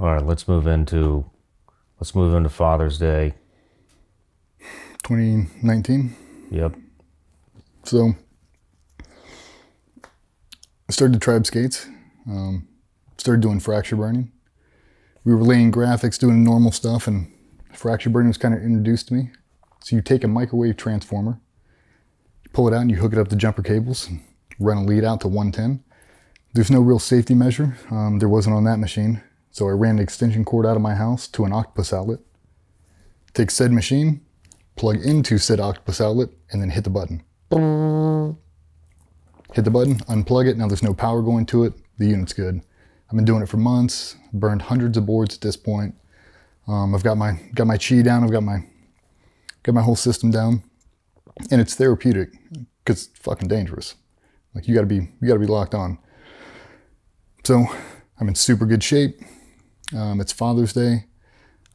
All right, let's move into Father's Day. 2019. Yep. So I started Tribe Skates. Started doing fracture burning. We were laying graphics, doing normal stuff, and fracture burning was kind of introduced to me. So you take a microwave transformer, you pull it out and you hook it up to jumper cables, and run a lead out to 110. There's no real safety measure. There wasn't on that machine. So I ran an extension cord out of my house to an octopus outlet. Take said machine, plug into said octopus outlet, and then hit the button. Hit the button, unplug it. Now there's no power going to it. The unit's good. I've been doing it for months. Burned hundreds of boards at this point. I've got my chi down. I've got my whole system down, and it's therapeutic because it's fucking dangerous. Like you gotta be locked on. So I'm in super good shape. It's Father's Day.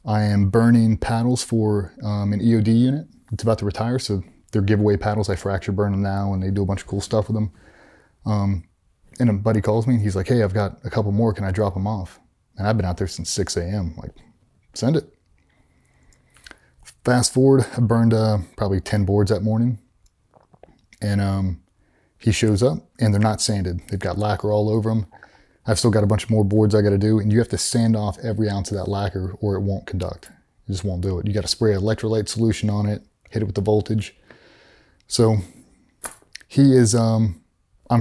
I am burning paddles for an EOD unit. It's about to retire, so they're giveaway paddles. I fracture burn them now, and they do a bunch of cool stuff with them. And a buddy calls me, and he's like, hey, I've got a couple more. Can I drop them off? And I've been out there since 6 a.m. Like, send it. Fast forward, I burned probably 10 boards that morning. And he shows up, and they're not sanded. They've got lacquer all over them. I've still got a bunch more boards I got to do, and you have to sand off every ounce of that lacquer or it won't conduct. It just won't do it. You got to spray electrolyte solution on it, hit it with the voltage. So he is, I'm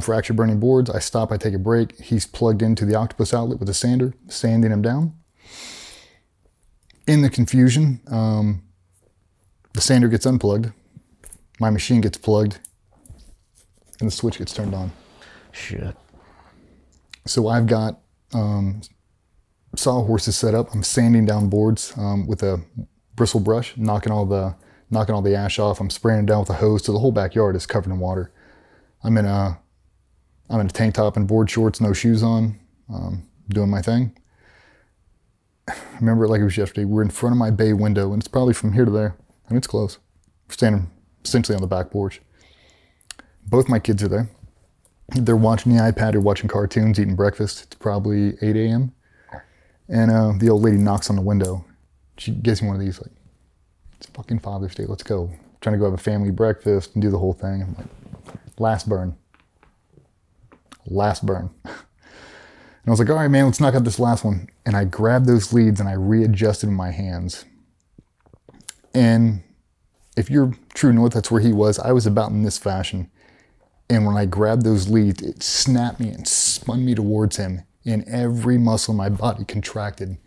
fracture burning boards. I stop, I take a break. He's plugged into the octopus outlet with a sander, sanding them down. In the confusion, the sander gets unplugged. My machine gets plugged and the switch gets turned on. Shit. So I've got sawhorses set up. I'm sanding down boards with a bristle brush, knocking all the ash off. I'm spraying it down with a hose, so the whole backyard is covered in water. I'm in a tank top and board shorts, no shoes on, doing my thing. I remember it like it was yesterday. We're in front of my bay window, and it's probably from here to there. I mean, it's close. We're standing essentially on the back porch. Both my kids are there. They're watching the iPad or watching cartoons, eating breakfast. It's probably 8 a.m. And the old lady knocks on the window. She gives me one of these, like, it's fucking Father's Day, let's go. Trying to go have a family breakfast and do the whole thing. I'm like, last burn. Last burn. And I was like, all right, man, let's knock out this last one. And I grabbed those leads and I readjusted my hands. And if you're true north, that's where he was. I was about in this fashion. And when I grabbed those leads, it snapped me and spun me towards him, and every muscle in my body contracted.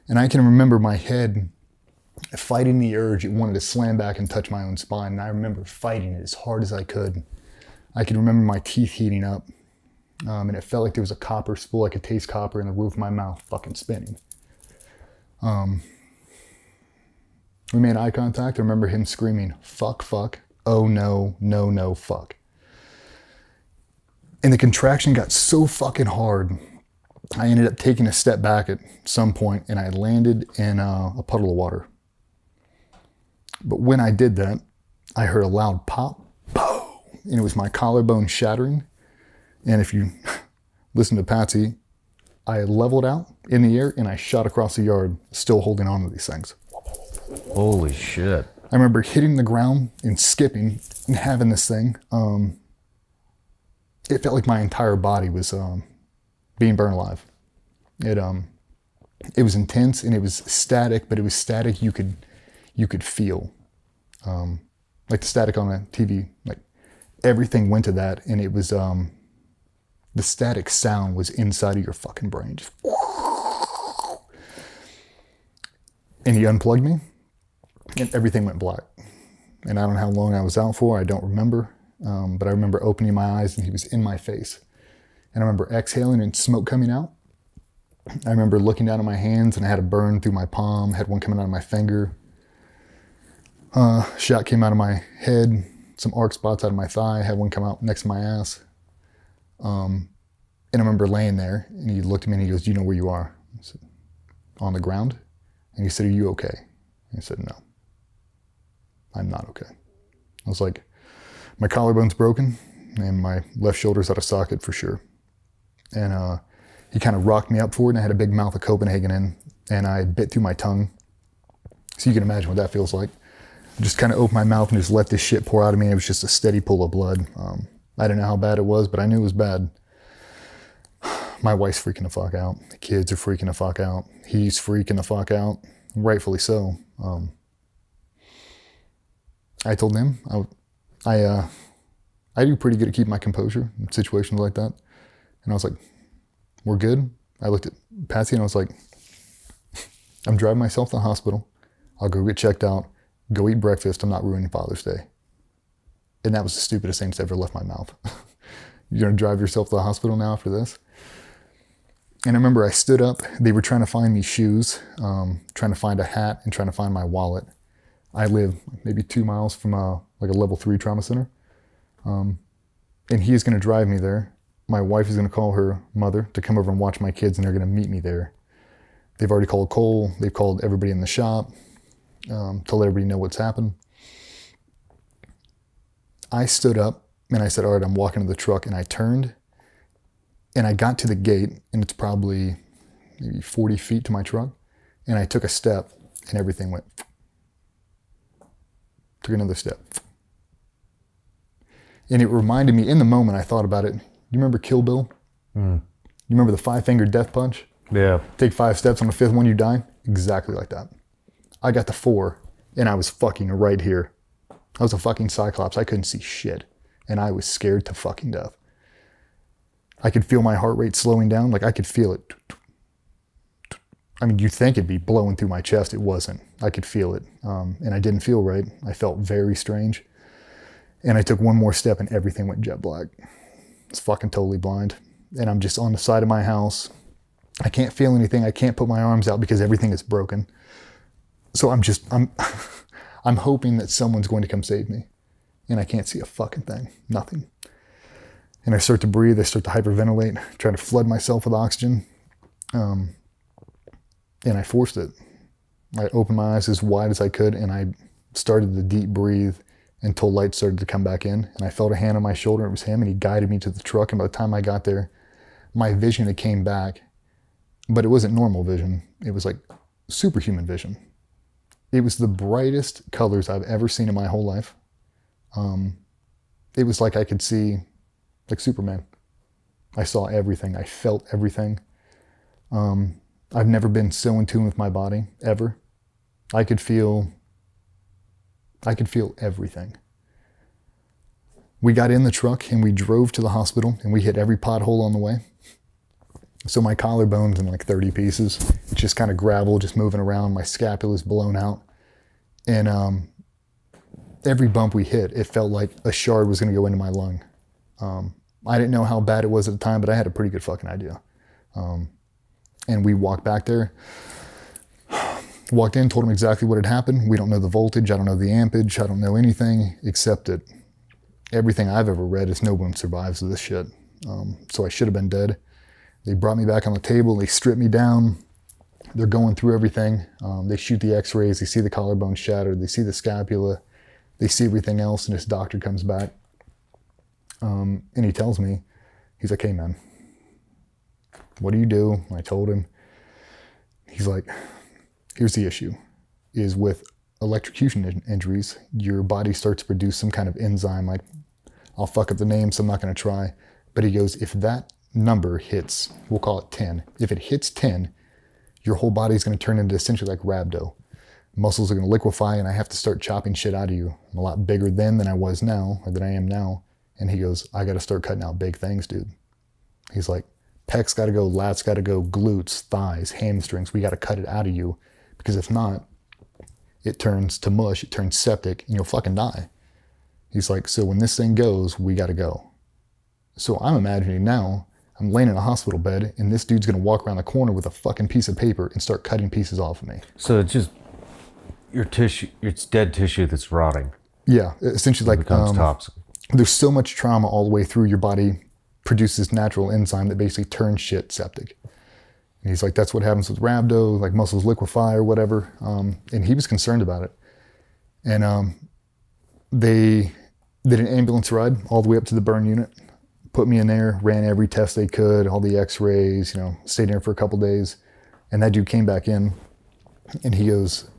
And I can remember my head fighting the urge. It wanted to slam back and touch my own spine. And I remember fighting it as hard as I could. I can remember my teeth heating up. And it felt like there was a copper spool. I could taste copper in the roof of my mouth fucking spinning. We made eye contact. I remember him screaming, fuck, fuck, oh no, no, no, fuck. And the contraction got so fucking hard, I ended up taking a step back at some point and I landed in a puddle of water. But when I did that, I heard a loud pop, boom, and it was my collarbone shattering. And if you listen to Patsy, I leveled out in the air and I shot across the yard, still holding on to these things. Holy shit. I remember hitting the ground and skipping and having this thing. It felt like my entire body was being burned alive. It was intense and it was static, but it was static you could feel. Like the static on a TV, like everything went to that, and it was the static sound was inside of your fucking brain. Just, and he unplugged me and everything went black. And I don't know how long I was out for, I don't remember. But I remember opening my eyes and he was in my face. And I remember exhaling and smoke coming out. I remember looking down at my hands and I had a burn through my palm, had one coming out of my finger. Shot came out of my head, some arc spots out of my thigh, had one come out next to my ass. And I remember laying there and he looked at me and he goes, do you know where you are? I said, on the ground? And he said, are you okay? And I said, no, I'm not okay. I was like, my collarbone's broken and my left shoulder's out of socket for sure. And he kind of rocked me up forward, and I had a big mouth of Copenhagen in, and I bit through my tongue. So you can imagine what that feels like. I just kind of opened my mouth and just let this shit pour out of me. It was just a steady pool of blood. I didn't know how bad it was, but I knew it was bad. My wife's freaking the fuck out. The kids are freaking the fuck out. He's freaking the fuck out. Rightfully so. I told him I do pretty good at keeping my composure in situations like that. And I was like, we're good. I looked at Patsy and I was like, I'm driving myself to the hospital. I'll go get checked out, go eat breakfast. I'm not ruining Father's Day. And that was the stupidest thing that's ever left my mouth. You're gonna drive yourself to the hospital now after this? And I remember I stood up. They were trying to find me shoes, trying to find a hat, and trying to find my wallet. I live maybe 2 miles from like a level 3 trauma center. And he is gonna drive me there. My wife is gonna call her mother to come over and watch my kids, and they're gonna meet me there. They've already called Cole. They've called everybody in the shop to let everybody know what's happened. I stood up and I said, all right, I'm walking to the truck, and I turned and I got to the gate, and it's probably maybe 40 feet to my truck. And I took a step and everything went, took another step. And it reminded me, in the moment I thought about it, you remember Kill Bill? You remember the 5-finger death punch? Yeah. Take 5 steps, on the 5th one you die? Exactly like that. I got to 4 and I was fucking right here. I was a fucking cyclops. I couldn't see shit. And I was scared to fucking death. I could feel my heart rate slowing down. Like I could feel it. I mean, you'd think it'd be blowing through my chest. It wasn't. I could feel it. And I didn't feel right. I felt very strange. And I took one more step and everything went jet black. It's fucking totally blind. And I'm just on the side of my house. I can't feel anything. I can't put my arms out because everything is broken. So I'm hoping that someone's going to come save me. And I can't see a fucking thing. Nothing. And I start to breathe. I start to hyperventilate, try to flood myself with oxygen. And I forced it. I opened my eyes as wide as I could, and I started to deep breathe until light started to come back in. And I felt a hand on my shoulder. It was him, and he guided me to the truck. And by the time I got there, my vision had came back. But it wasn't normal vision. It was like superhuman vision. It was the brightest colors I've ever seen in my whole life. It was like I could see, like Superman. I saw everything. I felt everything. I've never been so in tune with my body, ever. I could feel everything. We got in the truck and we drove to the hospital, and we hit every pothole on the way. So my collarbone's in like 30 pieces. It's just kind of gravel, just moving around. My scapula's blown out. And every bump we hit, it felt like a shard was going to go into my lung. I didn't know how bad it was at the time, but I had a pretty good fucking idea. And we walked back there. Walked in, told him exactly what had happened. We don't know the voltage. I don't know the ampage. I don't know anything except that everything I've ever read is no one survives this shit. So I should have been dead. They brought me back on the table. They stripped me down. They're going through everything. They shoot the x-rays. They see the collarbone shattered. They see the scapula. They see everything else. And this doctor comes back. And he tells me, he's like, hey man, what do you do? And I told him. He's like, here's the issue, is with electrocution injuries, your body starts to produce some kind of enzyme. Like, I'll fuck up the name, so I'm not going to try. But he goes, if that number hits, we'll call it 10. If it hits 10, your whole body's going to turn into essentially like rhabdo. Muscles are going to liquefy, and I have to start chopping shit out of you. I'm a lot bigger then than I was now, or than I am now. And he goes, I got to start cutting out big things, dude. He's like, pecs got to go, lats got to go, glutes, thighs, hamstrings. We got to cut it out of you, because if not, it turns to mush, it turns septic, and you'll fucking die. He's like, so when this thing goes, we got to go. So I'm imagining now, I'm laying in a hospital bed, and this dude's going to walk around the corner with a fucking piece of paper and start cutting pieces off of me. So it's just your tissue, it's dead tissue that's rotting. Yeah, essentially like becomes toxic. There's so much trauma all the way through, your body produces natural enzyme that basically turns shit septic. And he's like, that's what happens with rhabdo, like muscles liquefy or whatever. And he was concerned about it. And they did an ambulance ride all the way up to the burn unit, put me in there, ran every test they could, all the x-rays, you know, stayed in there for a couple days. And that dude came back in and he goes,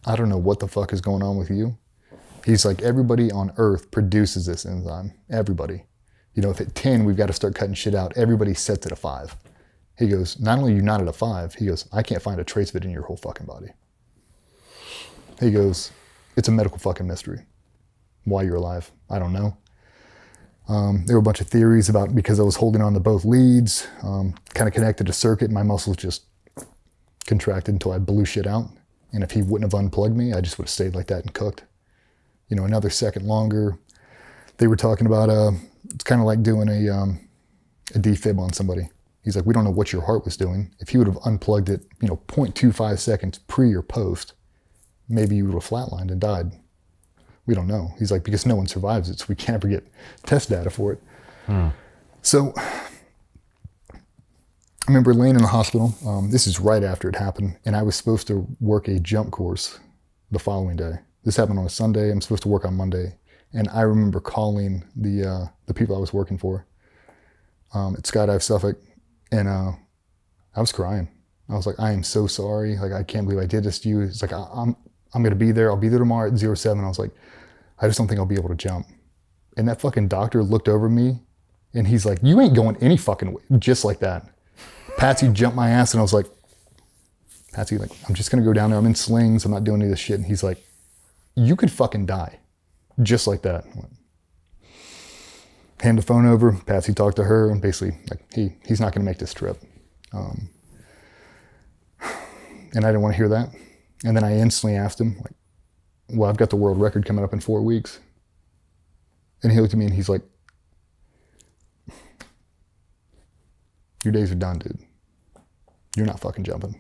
I don't know what the fuck is going on with you. He's like, everybody on earth produces this enzyme. Everybody. You know, if at 10, we've got to start cutting shit out. Everybody sets at a 5. He goes, not only are you not at a 5, he goes, I can't find a trace of it in your whole fucking body. He goes, it's a medical fucking mystery. Why you're alive, I don't know. There were a bunch of theories about because I was holding on to both leads, kind of connected a circuit, my muscles just contracted until I blew shit out. And if he wouldn't have unplugged me, I just would have stayed like that and cooked. You know, another second longer. They were talking about, it's kind of like doing a defib on somebody. He's like, we don't know what your heart was doing. If he would have unplugged it, you know, 0.25 seconds pre or post, maybe you would have flatlined and died. We don't know. He's like, because no one survives it, so we can't ever get test data for it. So I remember laying in the hospital. This is right after it happened, and I was supposed to work a jump course the following day. This happened on a Sunday. I'm supposed to work on Monday. And I remember calling the people I was working for at Skydive Suffolk, and I was crying. I was like, I am so sorry. Like, I can't believe I did this to you. It's like, I'm going to be there. I'll be there tomorrow at 07. I was like, I just don't think I'll be able to jump. And that fucking doctor looked over me, and he's like, you ain't going any fucking way. Just like that. Patsy jumped my ass, and I was like, Patsy, like, I'm just going to go down there. I'm in slings. I'm not doing any of this shit. And he's like, you could fucking die. Just like that. Hand the phone over, Patsy talked to her, and basically, like, he's not going to make this trip. And I didn't want to hear that. And then I instantly asked him, like, well, I've got the world record coming up in 4 weeks. And he looked at me and he's like, your days are done, dude. You're not fucking jumping.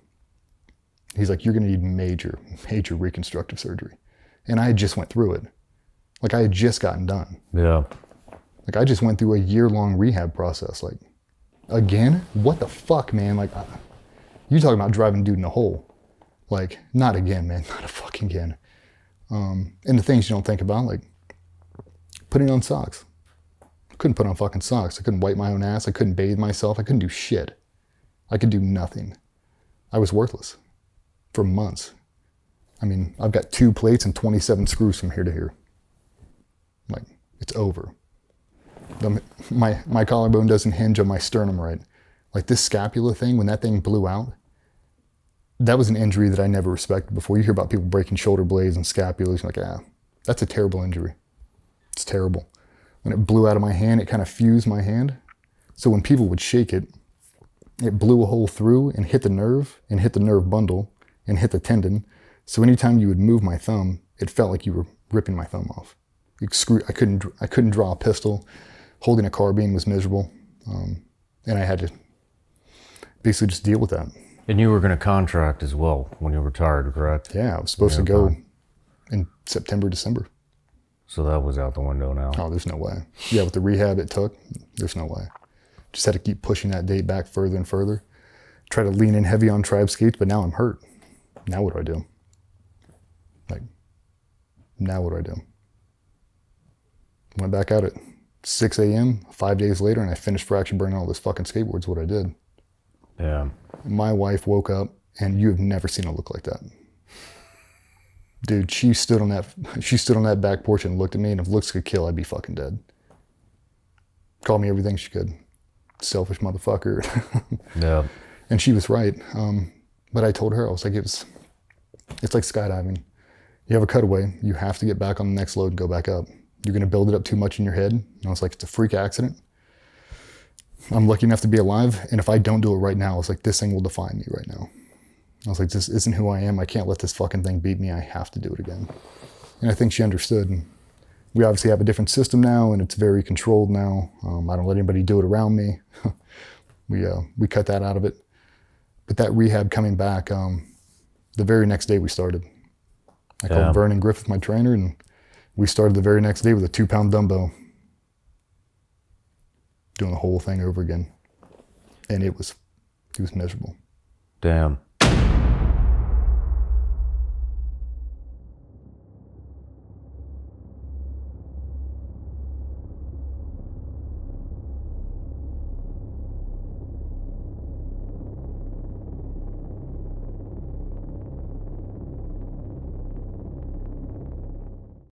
He's like, you're going to need major, major reconstructive surgery. And I had just went through it. Like, I had just gotten done. Yeah. Like, I just went through a year-long rehab process. Like, again? What the fuck, man? Like, you talking about driving dude in a hole. Like, not again, man. Not a fucking again. And the things you don't think about, like, putting on socks. I couldn't put on fucking socks. I couldn't wipe my own ass. I couldn't bathe myself. I couldn't do shit. I could do nothing. I was worthless for months. I mean, I've got 2 plates and 27 screws from here to here. Like, it's over. My collarbone doesn't hinge on my sternum right. Like, this scapula thing, when that thing blew out, that was an injury that I never respected before. You hear about people breaking shoulder blades and scapulas, you're like, that's a terrible injury. It's terrible. When it blew out of my hand, it kind of fused my hand. So when people would shake it, it blew a hole through and hit the nerve bundle and hit the tendon. So anytime you would move my thumb, it felt like you were ripping my thumb off. I couldn't draw a pistol. Holding a carbine was miserable. And I had to basically just deal with that. And you were going to contract as well when you retired, correct? Yeah, I was supposed to go in September, December. So that was out the window now. Oh, there's no way. Yeah, with the rehab it took, there's no way. Just had to keep pushing that date back further and further. Try to lean in heavy on tribe skates, but now I'm hurt. Now what do I do? Like, now what do I do? Went back out at 6 a.m., 5 days later, and I finished fracture burning all this fucking skateboards, what I did. Yeah. My wife woke up, and you have never seen a look like that. Dude, she stood on that back porch and looked at me, and if looks could kill, I'd be fucking dead. Called me everything she could. Selfish motherfucker. Yeah. And she was right. But I told her, I was like, it's like skydiving. You have a cutaway, you have to get back on the next load and go back up. You're going to build it up too much in your head. And I was like, it's a freak accident. I'm lucky enough to be alive. And if I don't do it right now, I was like, this thing will define me right now. I was like, this isn't who I am. I can't let this fucking thing beat me. I have to do it again. And I think she understood. And we obviously have a different system now, and it's very controlled now. I don't let anybody do it around me. We cut that out of it. But that rehab coming back, the very next day we started. I called Vernon Griffith, my trainer, and we started the very next day with a 2-pound dumbbell. Doing the whole thing over again. And it was miserable. Damn.